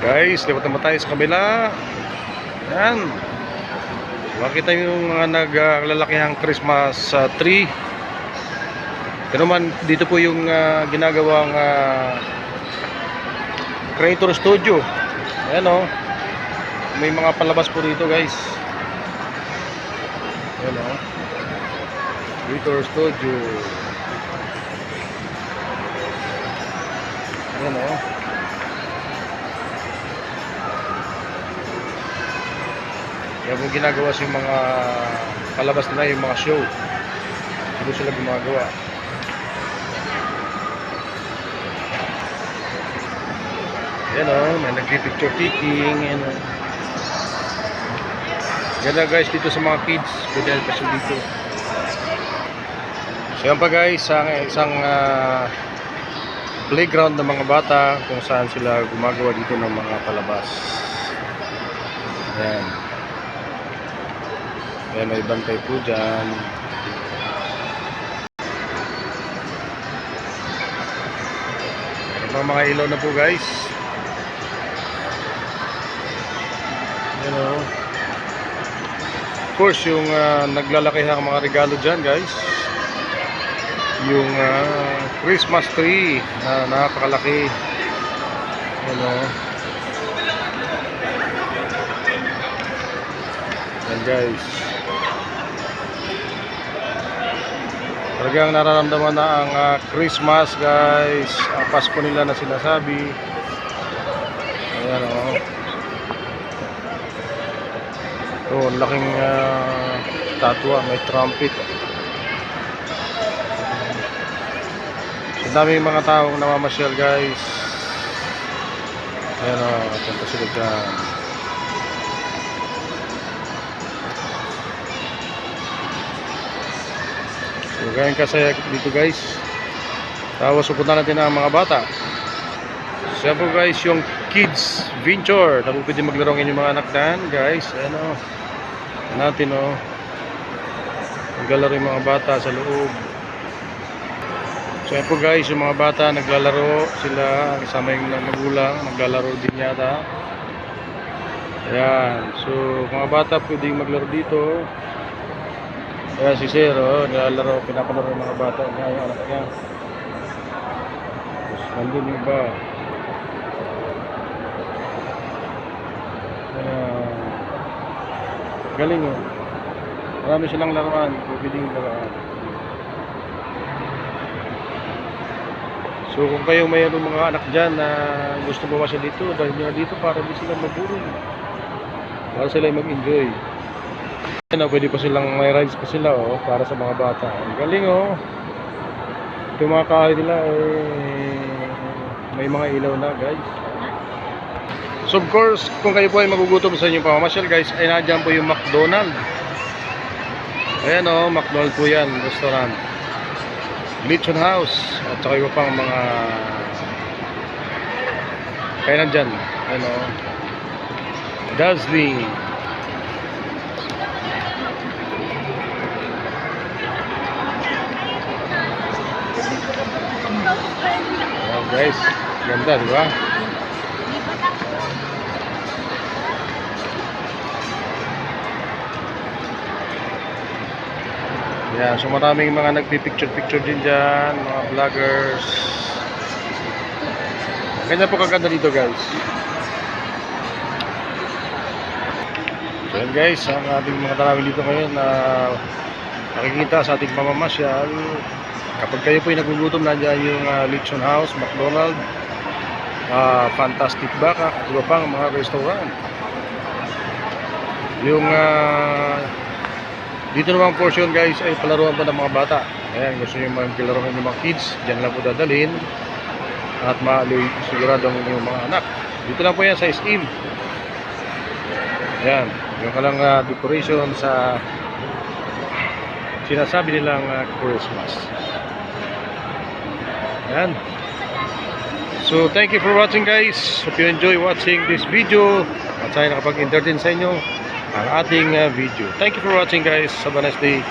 Guys, lipat naman tayo sa kabila. Yan. Makita yung mga naglalakihang Christmas tree. Pero man, dito po yung ginagawang Creator Studio. Ayan o. May mga palabas po dito, guys. Ayan o. Creator Studio. Ayan o. Kaya po ginagawa sa mga palabas nila, yung mga show. Dito sila gumagawa. Yan o, may nagpipicture taking. Yan o. Ganda guys dito sa mga kids. Pwede pa siya dito. So yan pa guys, isang playground ng mga bata kung saan sila gumagawa dito ng mga palabas. Yan. Ayan, may bantay po dyan. Mga ilaw na po guys. Ayan o. Of course, yung naglalakihang mga regalo dyan guys. Yung Christmas tree na napakalaki. Ayan o. Ayan guys. Talagang nararamdaman na ang Christmas guys, ang Pasko nila na sinasabi. Ayan o. Ito, ang laking statwa, may trumpet. So, daming mga taong namamasyal guys. Ayan o, punta sila dyan. So, ganyan kasaya dito guys. Tapos upunta natin ang mga bata. Siya po guys yung Kids Venture. Tapos pwede maglaro ng inyong mga anak dyan guys. Ayan o. Natin o. Naglalaro yung mga bata sa loob. So yan po guys, yung mga bata naglalaro sila. Kasama yung magulang. Naglalaro din yata. Ayan. So mga bata pwedeng maglaro dito. Ayan si Sir, nilalaro, pinapalaro ng mga bata. Ayan yung anak niya. Tapos nandun yung iba. Ayan. Galing o. Marami silang laruan. Pwedeng laruan. So kung kayo mayroong mga anak dyan na gusto bumasya dito, dahil nyo dito para di sila maburong. Para sila mag-enjoy. Ayan, pwede pa silang may rides pa sila para sa mga bata. Ang galing ito yung mga kahoy nila may mga ilaw na guys. So of course, kung kayo po ay magugutom sa inyong pamamasyal guys, ay nadyan po yung McDonald's. Ayan McDonald's po yan, restaurant. Lechon House at saka iba pang mga kainan dyan. Ayan Dazzling. Ayan guys, ganda diba? Ayan, so maraming mga nagpipicture-picture din dyan, mga vloggers. Ganyan po kaganda dito guys. So ayan guys, ang ating mga tarawin dito ngayon na nakikita sa ating pamamasyal. Kapag kayo po ay nagugutom, nandiyan yung Lechon House, McDonald's, Fantastic Baka, at iba pang mga restaurant. Yung dito namang portion guys ay palaruan pa ng mga bata. Ayan, gusto nyo maglaruan ng mga kids, dyan lang po dadalhin. At siguradong yung mga anak. Dito lang po yan sa SM. Ayan, yung kalang decoration sa sinasabi nilang Christmas. Ayan. So thank you for watching guys. Hope you enjoy watching this video. At sana nakapag-entertain sa inyo ang ating video. Thank you for watching guys. Have a nice day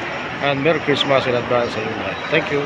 and Merry Christmas in advance sa inyo. Thank you.